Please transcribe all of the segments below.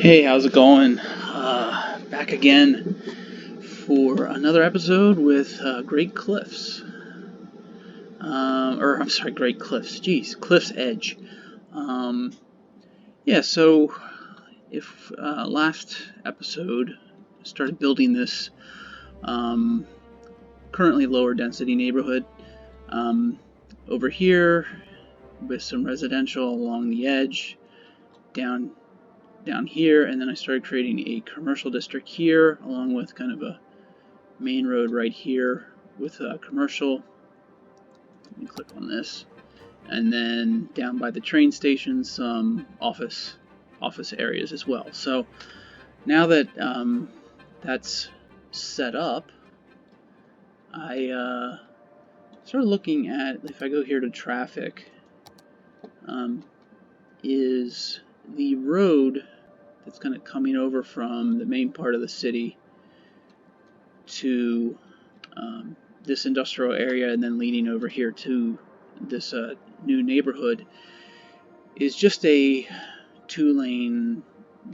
Hey, how's it going? Back again for another episode with Great Cliffs. Or, I'm sorry, Great Cliffs. Jeez, Cliff's Edge. Um, yeah, so if last episode started building this currently lower density neighborhood over here with some residential along the edge, down here, and then I started creating a commercial district here along with kind of a main road right here with a commercial. Let me click on this, and then down by the train station some office areas as well. So now that that's set up, I started looking at, if I go here to traffic, is the road that's kind of coming over from the main part of the city to this industrial area and then leading over here to this new neighborhood is just a 2-lane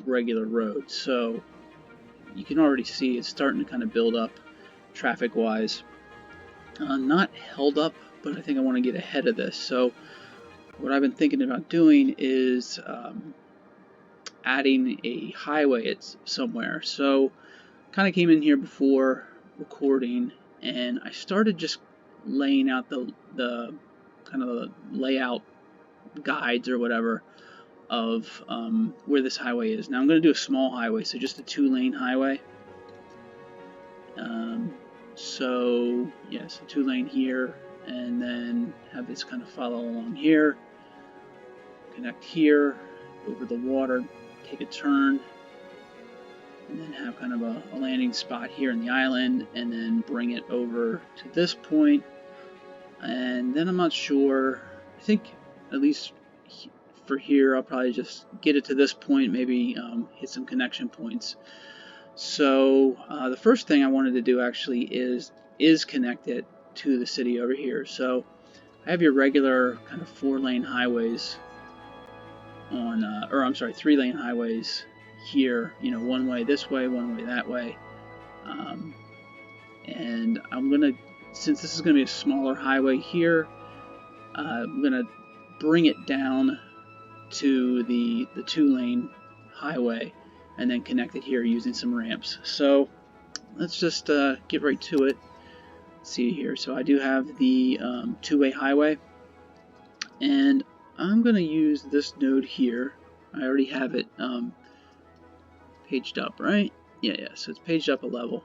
regular road. So you can already see it's starting to kind of build up traffic wise. Not held up, but I think I want to get ahead of this. So what I've been thinking about doing is adding a highway somewhere. So kind of came in here before recording and I started just laying out the kind of the layout guides or whatever of where this highway is. Now I'm going to do a small highway, so just a 2-lane highway. So yes, a 2-lane here, and then have this kind of follow along here, connect here, over the water, take a turn, and then have kind of a landing spot here in the island, and then bring it over to this point. And then I'm not sure, I think at least for here I'll probably just get it to this point, maybe hit some connection points. So the first thing I wanted to do actually is connect it to the city over here. So I have your regular kind of 4-lane highways on, or I'm sorry, 3-lane highways here, you know, one way this way, one way that way. And I'm gonna, since this is gonna be a smaller highway here, I'm gonna bring it down to the 2-lane highway and then connect it here using some ramps. So let's just get right to it. Let's see here. So I do have the 2-way highway, and I'm gonna use this node here. I already have it paged up, right? Yeah, so it's paged up a level.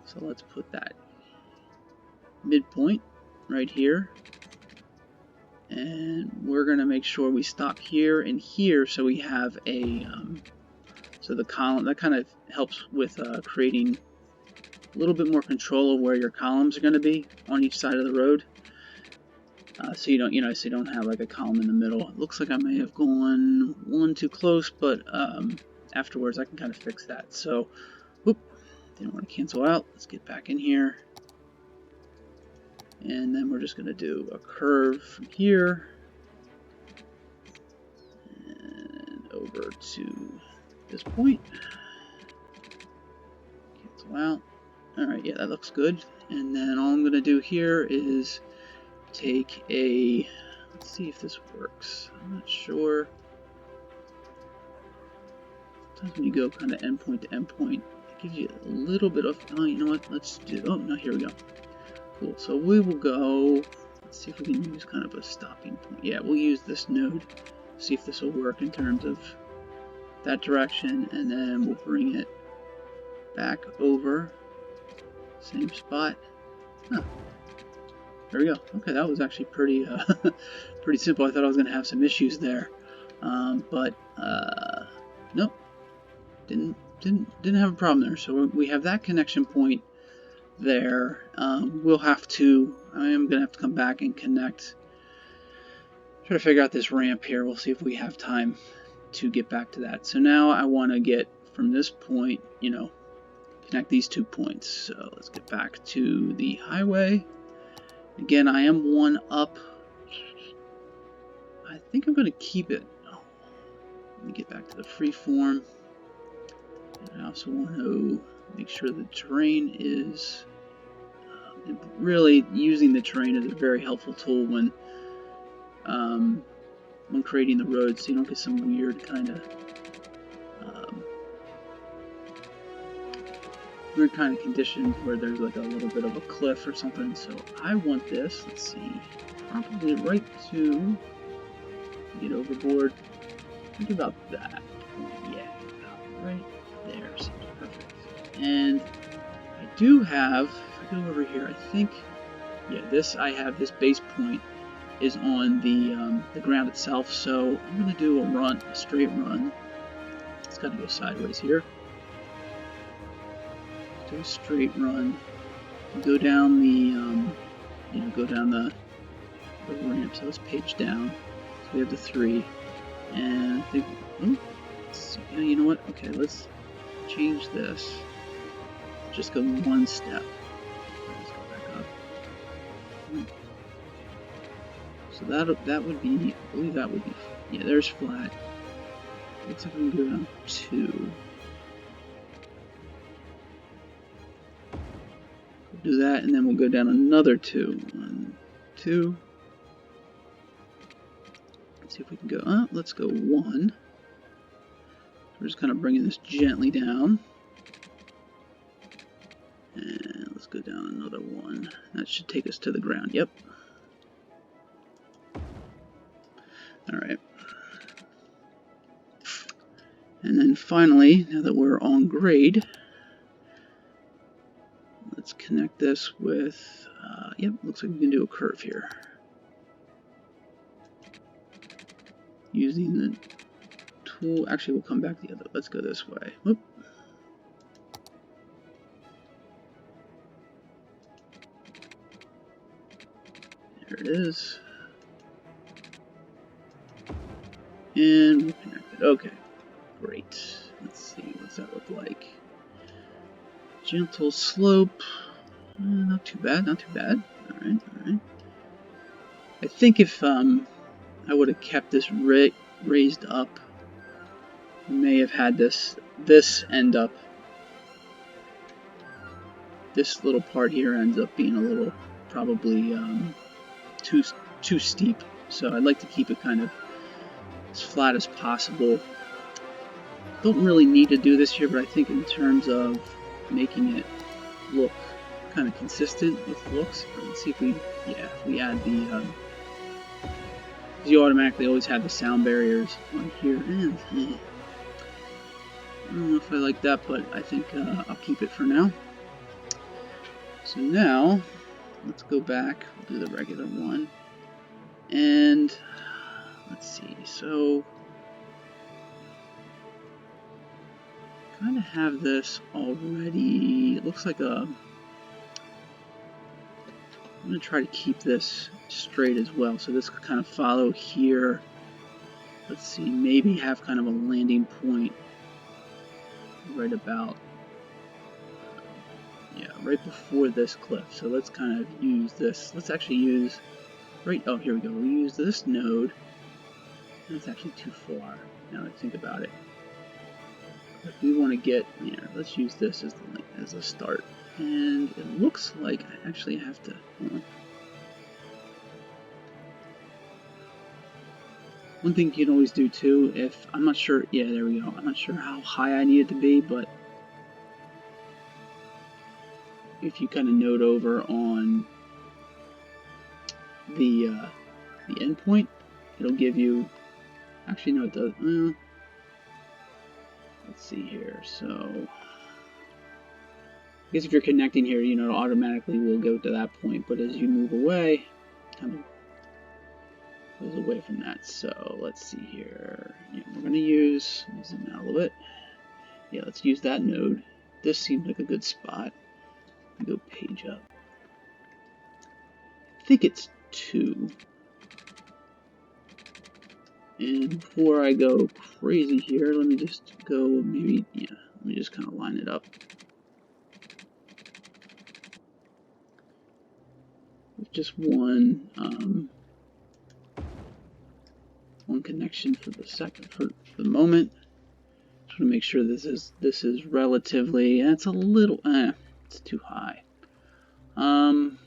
So let's put that midpoint right here. And we're going to make sure we stop here and here so we have a, so the column, that kind of helps with creating a little bit more control of where your columns are going to be on each side of the road. So you don't, so you don't have like a column in the middle. It looks like I may have gone one too close, but afterwards I can kind of fix that. So, whoop, didn't want to cancel out. Let's get back in here. And then we're just going to do a curve from here and over to this point. Cancel out. Alright, yeah, that looks good. And then all I'm going to do here is take a, let's see if this works. I'm not sure. Sometimes when you go kind of endpoint to endpoint, it gives you a little bit of, oh, you know what, let's do, oh, no, here we go. Cool, so we will go, let's see if we can use kind of a stopping point. Yeah, we'll use this node, see if this will work in terms of that direction, and then we'll bring it back over, same spot. Huh. There we go. Okay, that was actually pretty pretty simple. I thought I was going to have some issues there, but nope, didn't have a problem there. So we have that connection point there. We'll have to, I am going to have to come back and connect, try to figure out this ramp here. We'll see if we have time to get back to that. So now I want to get from this point, connect these 2 points. So let's get back to the highway. Again, I am one up. I think I'm going to keep it. Let me get back to the freeform. And I also want to make sure the terrain is really using the terrain is a very helpful tool when creating the road, so you don't get some weird kind of conditions where there's like a little bit of a cliff or something. So I want this, let's see, probably right to get overboard. Think about that. Yeah, about right there seems perfect. And I do have, if I go over here, I think, yeah, I have this base point is on the ground itself, so I'm going to do a straight run. It's got to go sideways here. Do a straight run. Go down the, go down the ramp. So let's page down. So we have the 3, and I think, you know what? Okay, let's change this. Just go one step. Let's go back up. So that would be, I believe that would be, yeah, there's flat. Looks like we can go down 2. We'll do that, and then we'll go down another 2. 1, 2. Let's see if we can go up. Let's go 1. We're just kind of bringing this gently down. And let's go down another 1. That should take us to the ground. Yep. Alright. And then finally, now that we're on grade, let's connect this with, yep, looks like we can do a curve here. Using the tool, actually we'll come back the other, let's go this way. Whoop. There it is. And we'll connect it. Okay, great. Let's see, what's that look like? Gentle slope. Not too bad, not too bad. Alright, alright. I think if I would have kept this raised up, we may have had this end up. This little part here ends up being a little probably too steep. So I'd like to keep it kind of as flat as possible. Don't really need to do this here, but I think in terms of making it look kind of consistent with looks, let's see if we, yeah, if we add the, you automatically always have the sound barriers on here, and I don't know if I like that, but I think I'll keep it for now. So now, let's go back, we'll do the regular one, and let's see, so kind of have this already. It looks like I'm going to try to keep this straight as well, so this could kind of follow here. Let's see, maybe have kind of a landing point right about, yeah, right before this cliff. So let's kind of use this. Let's actually use, oh, here we go. We'll use this node. That's actually too far, now that I think about it. If we want to get, yeah, let's use this as a start. And it looks like I actually have to, hold on. One thing you can always do too, if, I'm not sure, yeah, there we go. I'm not sure how high I need it to be, but if you kind of node over on the endpoint, it'll give you, actually no it does, well, let's see here, so I guess if you're connecting here, you know, automatically will go to that point, but as you move away, kind of goes away from that. So let's see here. Yeah, we're going to use, zoom out a little bit. Yeah, let's use that node. This seems like a good spot. Go page up. I think it's 2. And before I go crazy here, let me just go, maybe, yeah, let me just kind of line it up. With just one one connection for the moment. Just want to make sure this is relatively. It's a little. It's too high. Let's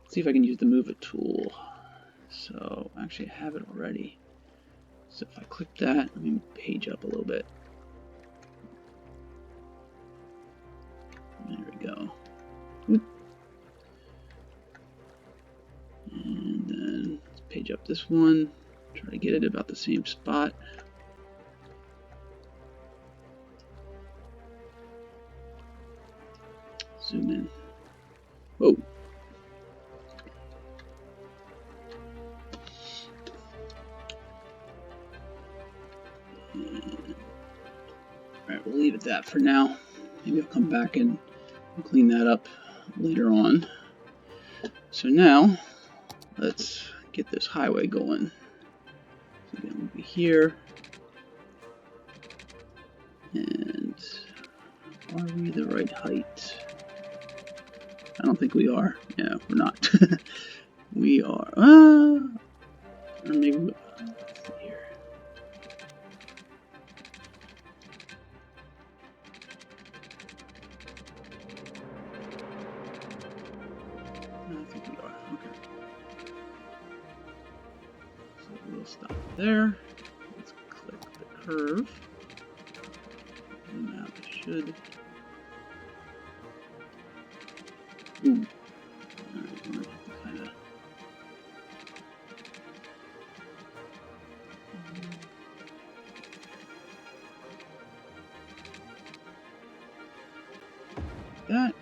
see if I can use the move it tool. So actually, I have it already. So if I click that, let me page up a little bit. There we go. Oop. And then let's page up this one. Try to get it about the same spot. Zoom in. Whoa. Alright, we'll leave it that for now. Maybe I'll come back and clean that up later on. So now, let's get this highway going. So again, we'll be here. And are we the right height? I don't think we are. Yeah, we're not. We are. Or maybe let's see here. No, I think we are. Okay. So we'll stop there. Let's click the curve. Zoom out. Should. Ooh. Alright, we're going to have to kind of. That.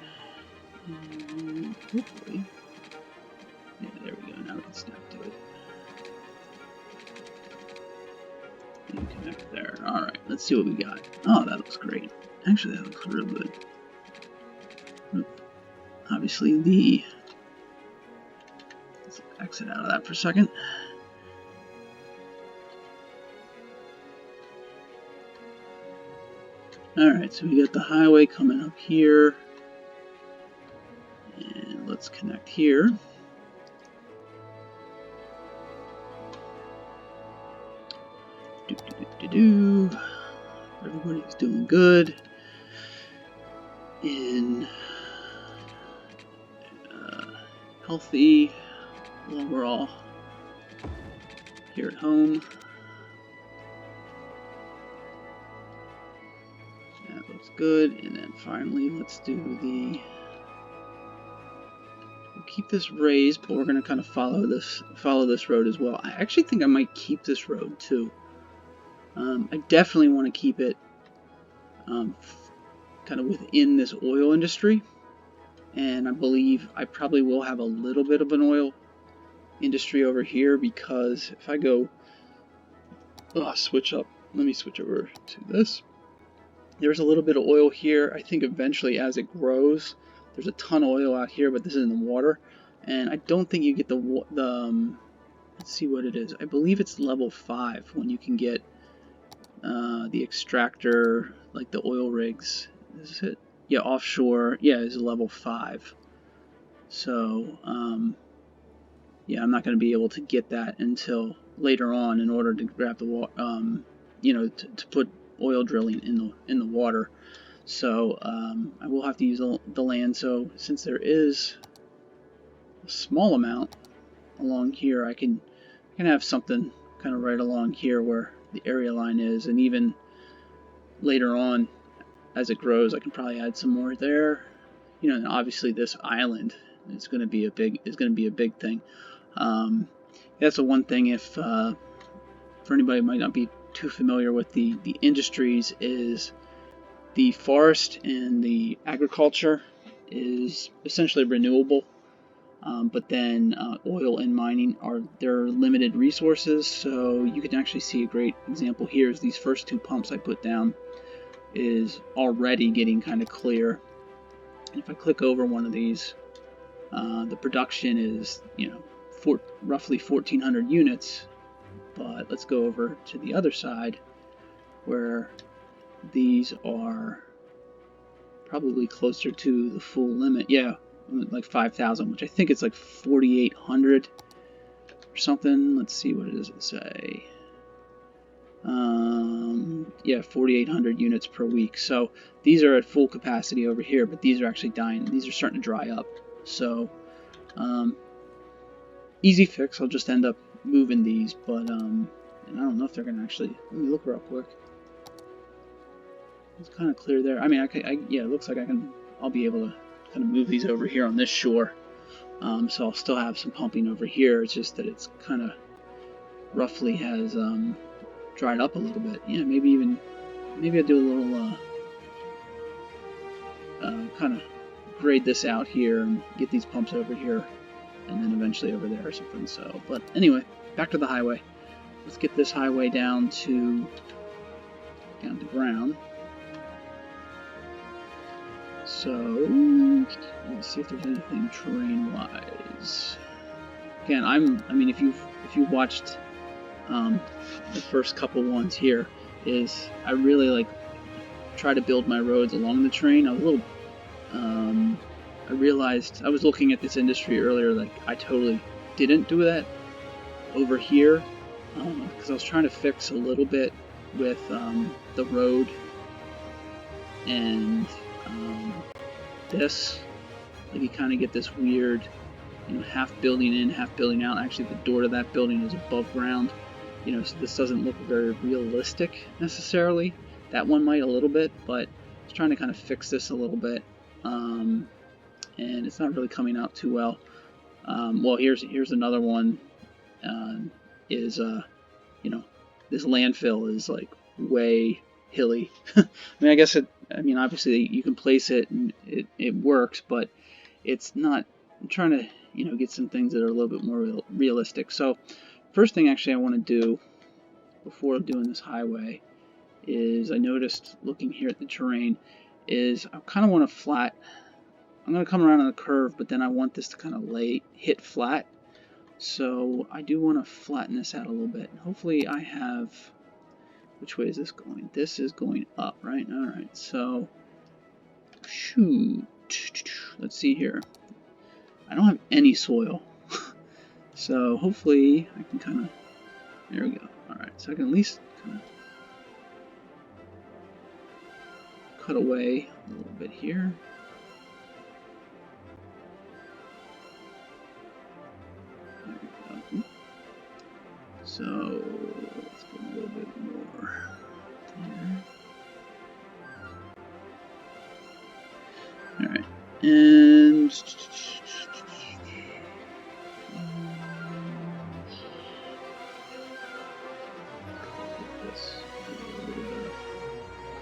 And hopefully. Yeah, there we go. Now we can snap to it. And connect there. Alright, let's see what we got. Oh, that looks great. Actually, that looks real good. Obviously, let's exit out of that for a second. Alright, so we got the highway coming up here. And let's connect here. Everybody's doing good. In healthy overall here at home. That looks good. And then finally, let's do the. We'll keep this raised, but we're going to kind of follow this road as well. I actually think I might keep this road too. I definitely want to keep it kind of within this oil industry. And I believe I probably will have a little bit of an oil industry over here, because if I go switch up, let me switch over to this. There's a little bit of oil here. I think eventually as it grows, there's a ton of oil out here, but this is in the water. And I don't think you get the let's see what it is. I believe it's level 5 when you can get the extractor, like the oil rigs. Is it? Yeah, offshore. Yeah, is level 5. So, yeah, I'm not going to be able to get that until later on in order to grab the to put oil drilling in the water. So I will have to use the land. So since there is a small amount along here, I can have something kind of right along here where the area line is, and even later on as it grows, I can probably add some more there. And obviously this island is going to be a big thing. That's the one thing, if for anybody who might not be too familiar with the industries, is the forest and the agriculture is essentially renewable, but then oil and mining they're limited resources. So you can actually see a great example here is these first 2 pumps I put down is already getting kind of clear. If I click over one of these, the production is roughly 1,400 units. But let's go over to the other side where these are probably closer to the full limit. Yeah, like 5,000, which I think it's like 4,800 or something. Let's see, what does it say? Yeah, 4,800 units per week. So these are at full capacity over here, but these are actually dying. These are starting to dry up. So easy fix. I'll just end up moving these, but and I don't know if they're gonna actually. Let me look real quick. It's kind of clear there. I mean, yeah, it looks like I'll be able to kind of move these over here on this shore. So I'll still have some pumping over here. It's just that it's kind of roughly has dried up a little bit. Yeah, maybe I'll do a little kind of grade this out here and get these pumps over here, and then eventually over there or something. So, but anyway, back to the highway. Let's get this highway down to ground. So let's see if there's anything terrain-wise. Again, I mean, if you've watched the first couple ones here, is I really like try to build my roads along the terrain. I realized I was looking at this industry earlier, like I totally didn't do that over here because I was trying to fix a little bit with the road and this. If you kind of get this weird, half building in, half building out. Actually, the door to that building is above ground. So this doesn't look very realistic necessarily. That one might a little bit, but I was trying to kind of fix this a little bit, and it's not really coming out too well. Well, here's another one. This landfill is like way hilly. I mean, I guess obviously you can place it and it works, but it's not. I'm trying to, get some things that are a little bit more realistic. So, first thing actually I want to do before doing this highway is I noticed looking here at the terrain is I kind of want to flat. I'm going to come around on a curve, but then I want this to kind of hit flat. So I do want to flatten this out a little bit. Hopefully I have. Which way is this going? This is going up, right? All right. So, shoot. Let's see here. I don't have any soil. So hopefully I can kind of. There we go. All right. So I can at least kind of cut away a little bit here. There we go. So let's go a little bit more there. All right, and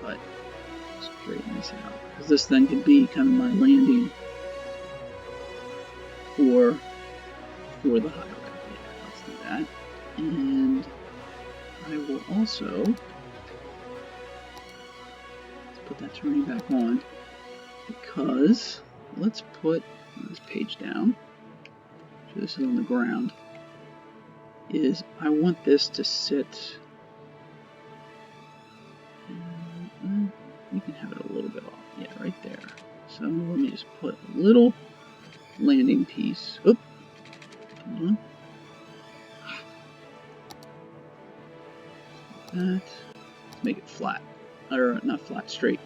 cut, straighten this out, because this then could be kind of my landing for the highway. Yeah, let's do that. And I will also, let's put that terrain back on, because let's put this page down, so this is on the ground, is I want this to sit, you can have it a little bit off, yeah, right there. So let me just put a little landing piece, hold on. That. Let's make it flat, or not flat, straight.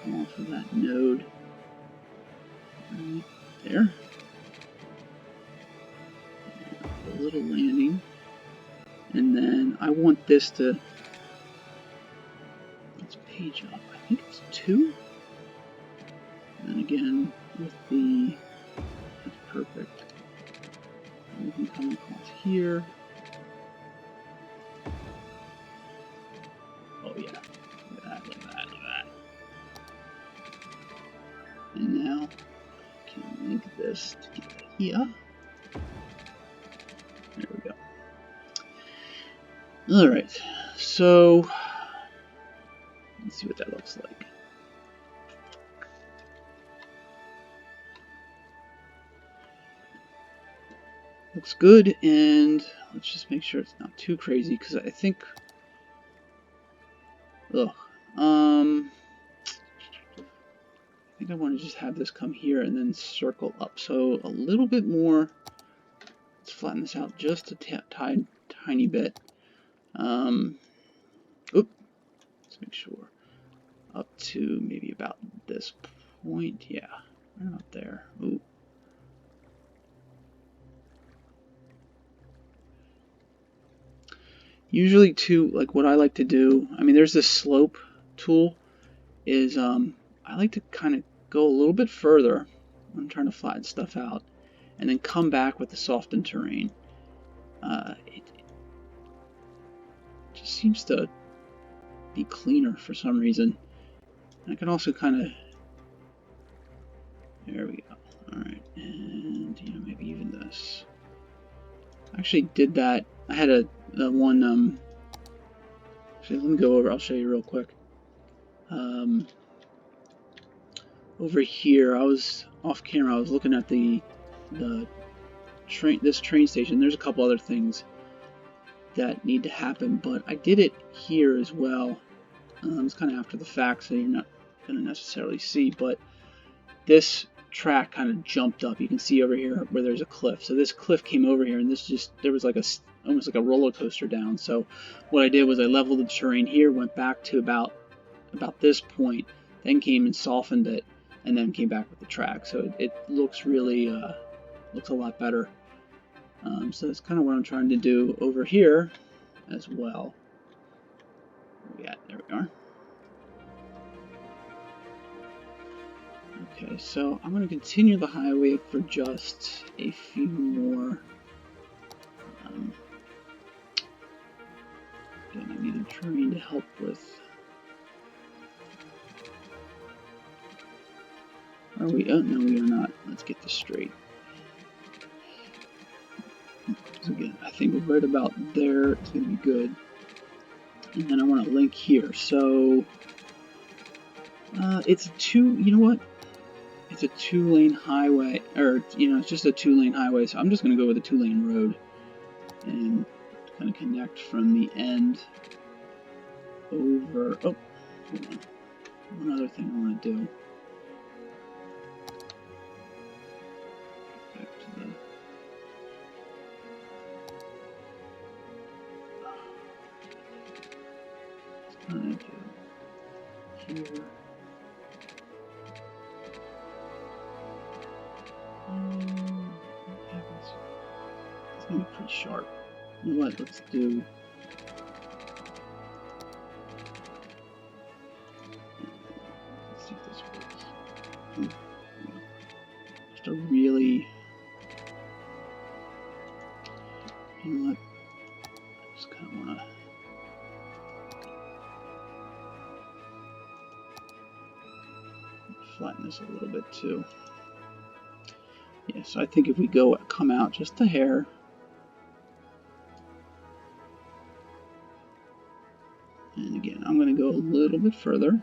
Come off of that node right there. A little landing, and then I want this to. Let's page up. I think it's 2. And then again with the. That's perfect. We can come across here. Oh yeah, look at that, look at that, look at that. And now I can link this together here. There we go. Alright, so let's see what that looks like. Looks good, and let's just make sure it's not too crazy, because I think, think I want to just have this come here and then circle up. So a little bit more. Let's flatten this out just a tiny bit. Let's make sure. Up to maybe about this point. Yeah, right about there. Ooh. Usually too, like what I like to do, I mean there's this slope tool, is I like to kind of go a little bit further when I'm trying to flatten stuff out, and then come back with the softened terrain. It just seems to be cleaner for some reason. And I can also kind of, there we go. Alright, and you know, maybe even this. I actually did that. I had a one, actually let me go over, I'll show you real quick. Over here, I was off camera, I was looking at this train station. There's a couple other things that need to happen, but I did it here as well. It's kind of after the fact, so you're not going to necessarily see, but this track kind of jumped up. You can see over here where there's a cliff. So this cliff came over here, and there was like almost like a roller coaster down. So what I did was I leveled the terrain here, went back to about this point, then came and softened it, and then came back with the track. So it looks really looks a lot better. So that's kind of what I'm trying to do over here as well. Where we at? There we are. Okay, so I'm going to continue the highway for just a few more. Again, I need a terrain to help with. Are we? Oh, no, we are not. Let's get this straight. So again, I think right about there, it's going to be good. And then I want to link here. So it's a you know what? It's a 2-lane highway, or you know, it's just a 2-lane highway. So I'm just going to go with a 2-lane road and kind of connect from the end over. Oh, hold on. One other thing I want to do. Back to the. Let's kind of do here. It's going to be pretty sharp. You know what? Let's do. Let's see if this works. Just a really. You know what? I just kind of want to. Flatten this a little bit too. Yeah, so I think if we come out just a hair. And again, I'm going to go a little bit further.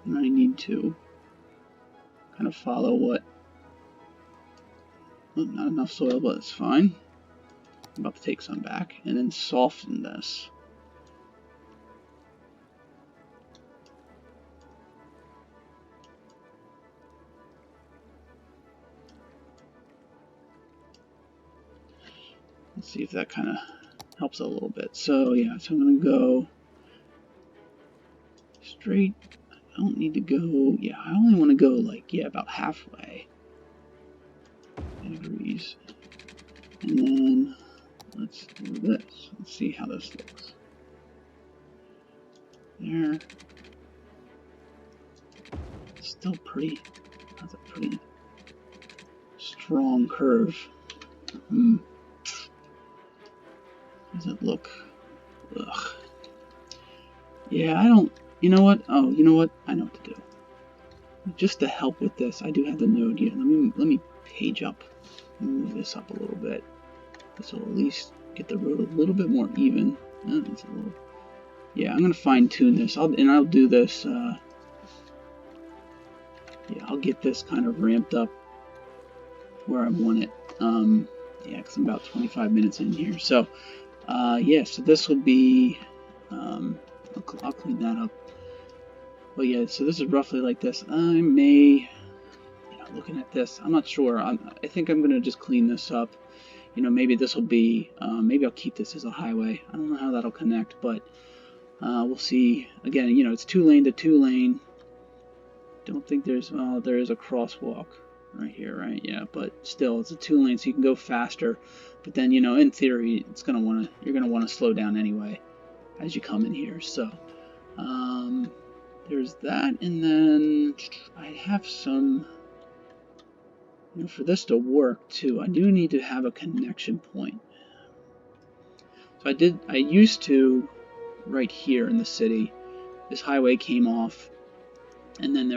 And I need to kind of follow what. Oh, not enough soil, but it's fine. I'm about to take some back. And then soften this. Let's see if that kind of helps a little bit. So yeah, so I'm going to go straight. I don't need to go, yeah, I only want to go like, yeah, about halfway. Degrees. And then let's do this. Let's see how this looks. There. It's still pretty, that's a pretty strong curve. Does it look? Ugh. Yeah, I don't. You know what? Oh, you know what? I know what to do. Just to help with this, I do have the node here. Let me page up, move this up a little bit. This will at least get the road a little bit more even. It's a little. Yeah, I'm gonna fine tune this. I'll do this. Yeah, I'll get this kind of ramped up where I want it. Yeah, because I'm about 25 minutes in here. So. Yeah, so this will be, I'll clean that up. But yeah, so this is roughly like this. I may, looking at this, I'm not sure. I think I'm gonna just clean this up. Maybe this will be, maybe I'll keep this as a highway. I don't know how that'll connect, but we'll see. Again, it's 2-lane to 2-lane. Don't think there's, there is a crosswalk right here, right? Yeah, but still, it's a 2-lane, so you can go faster. But then, in theory, you're gonna wanna slow down anyway as you come in here. So, there's that, and then I have some. For this to work too, I do need to have a connection point. So I used to, right here in the city, this highway came off, and then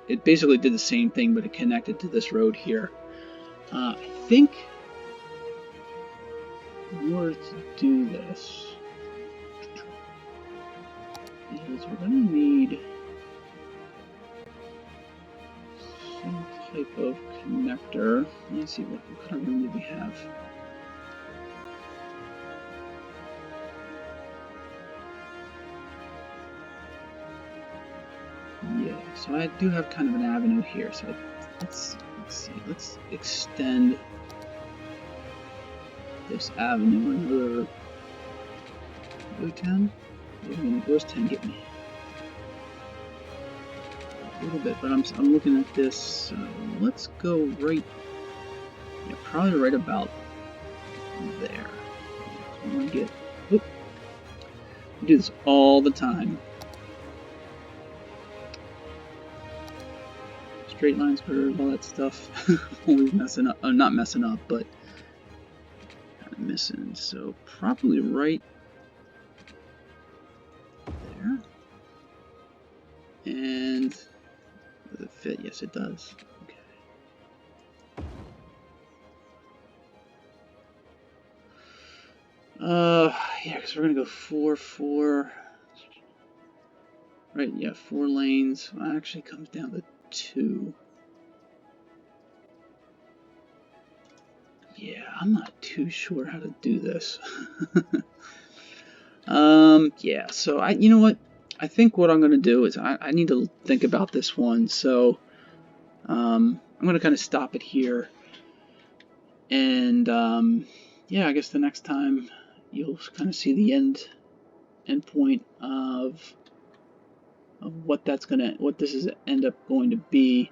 it basically did the same thing, but it connected to this road here. I think in order to do this, is we're going to need some type of connector. Let's see, what kind of room do we have? Yeah, so I do have kind of an avenue here. So let's see. Let's extend this avenue another. Go 10. Where's 10 get me? A little bit, but I'm looking at this. So let's go right. Yeah, probably right about there. So I want to get. Whoop. I do this all the time. Straight lines, curves, all that stuff. Always messing up. Not messing up, but kind of missing. So probably right there. And does it fit? Yes, it does. Okay. Yeah, because we're gonna go 4-4. Right, yeah, 4 lanes. Well, actually comes down to 2. Yeah, I'm not too sure how to do this. Yeah, so you know what? I think what I'm gonna do is I need to think about this one. So, I'm gonna kind of stop it here. And, yeah, I guess the next time you'll kind of see the end point of what this is end up going to be.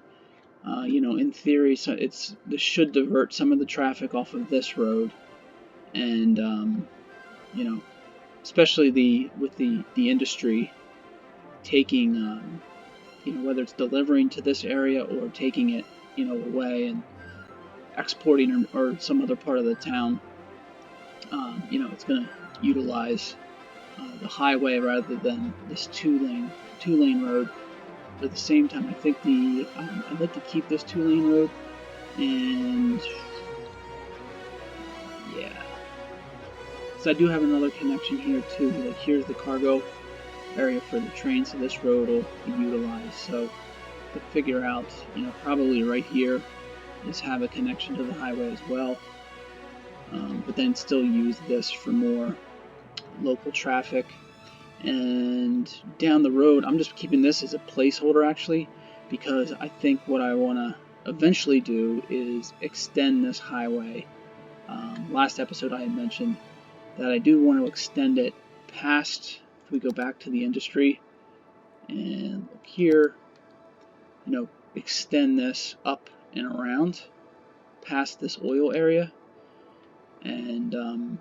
In theory, so this should divert some of the traffic off of this road, and especially with the industry taking, whether it's delivering to this area or taking it, away and exporting or some other part of the town. It's going to utilize the highway rather than this two-lane road. But at the same time, I think I'd like to keep this 2-lane road, and yeah, so I do have another connection here too. Like here's the cargo area for the train, so this road will be utilized. So to figure out, probably right here is have a connection to the highway as well, but then still use this for more local traffic. And down the road, I'm just keeping this as a placeholder actually, because I think what I want to eventually do is extend this highway. Last episode I had mentioned that I do want to extend it past, if we go back to the industry and look here, extend this up and around past this oil area, and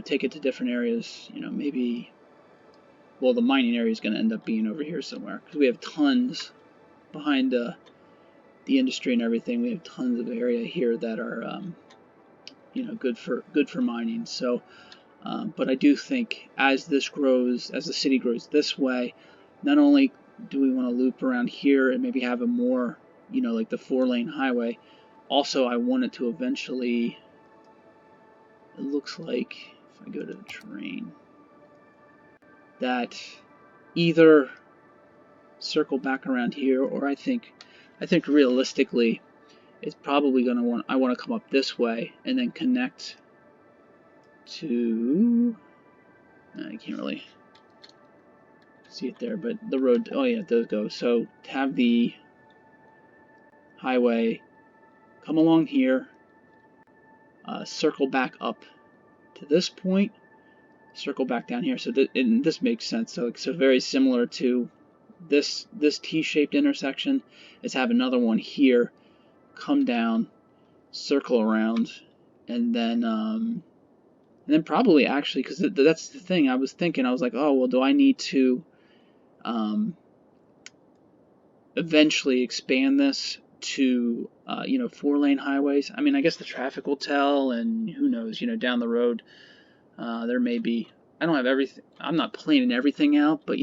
take it to different areas. Maybe, well, the mining area is going to end up being over here somewhere, because we have tons behind the industry and everything. We have tons of area here that are good for mining. So but I do think as this grows, as the city grows this way, not only do we want to loop around here and maybe have a more, like the 4-lane highway, also I want it to eventually, it looks like, if I go to the terrain, that either circle back around here, or I think realistically it's probably I want to come up this way and then connect to, I can't really, see it there, but the road, oh yeah, it does go. So to have the highway come along here, circle back up to this point, circle back down here. So and this makes sense. So very similar to this T-shaped intersection is have another one here, come down, circle around, and then probably actually, because that's the thing I was thinking. I was like, oh well, do I need to eventually expand this to 4-lane highways? I mean, I guess the traffic will tell, and who knows, down the road there may be. I don't have everything. I'm not planning everything out, but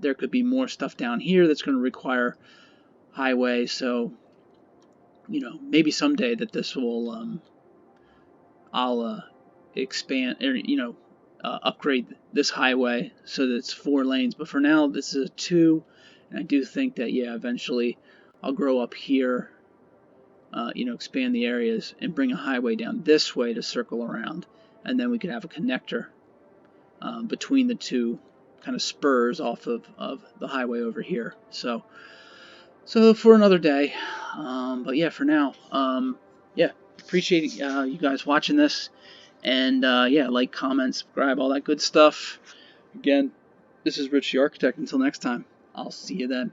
there could be more stuff down here that's going to require highway. So maybe someday that this will I'll expand or upgrade this highway so that it's 4 lanes. But for now, this is a 2, and I do think that eventually I'll grow up here, expand the areas and bring a highway down this way to circle around, and then we could have a connector between the two kind of spurs off of the highway over here. So for another day. But yeah, for now, appreciate you guys watching this. And like, comment, subscribe, all that good stuff. Again, this is Rich the Architect. Until next time, I'll see you then.